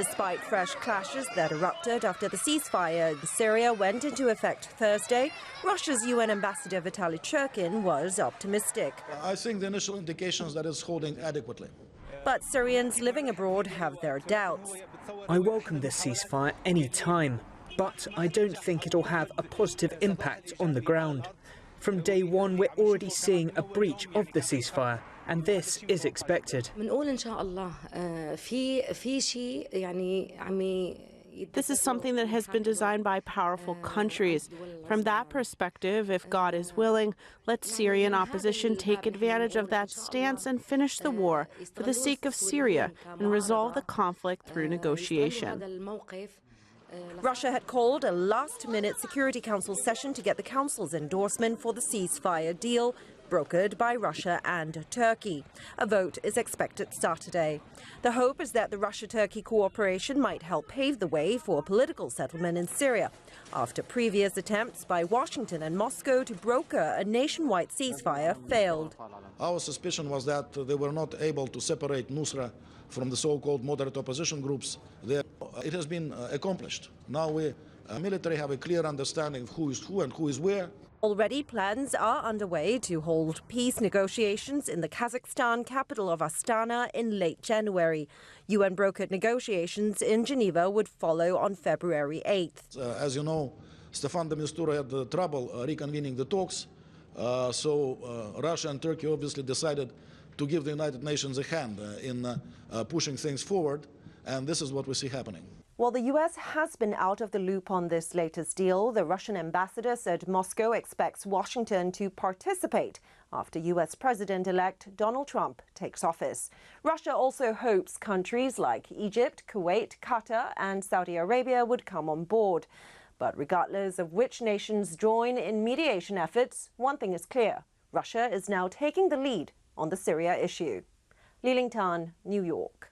Despite fresh clashes that erupted after the ceasefire in Syria went into effect Thursday, Russia's UN ambassador Vitaly Churkin was optimistic. I think the initial indications that it's holding adequately. But Syrians living abroad have their doubts. I welcome this ceasefire any time, but I don't think it'll have a positive impact on the ground. From day one, we're already seeing a breach of the ceasefire, and this is expected. This is something that has been designed by powerful countries. From that perspective, if God is willing, let Syrian opposition take advantage of that stance and finish the war for the sake of Syria and resolve the conflict through negotiation. Russia had called a last-minute Security Council session to get the Council's endorsement for the ceasefire deal, brokered by Russia and Turkey. A vote is expected Saturday. The hope is that the Russia-Turkey cooperation might help pave the way for a political settlement in Syria, after previous attempts by Washington and Moscow to broker a nationwide ceasefire failed. Our suspicion was that they were not able to separate Nusra from the so-called moderate opposition groups. It has been accomplished. Now we military have a clear understanding of who is who and who is where. Already plans are underway to hold peace negotiations in the Kazakhstan capital of Astana in late January. UN-brokered negotiations in Geneva would follow on February 8th. As you know, Staffan de Mistura had trouble reconvening the talks, so Russia and Turkey obviously decided to give the United Nations a hand in pushing things forward, and this is what we see happening. While the U.S. has been out of the loop on this latest deal, the Russian ambassador said Moscow expects Washington to participate after U.S. President-elect Donald Trump takes office. Russia also hopes countries like Egypt, Kuwait, Qatar and Saudi Arabia would come on board. But regardless of which nations join in mediation efforts, one thing is clear: Russia is now taking the lead on the Syria issue. Li Ling Tan, New York.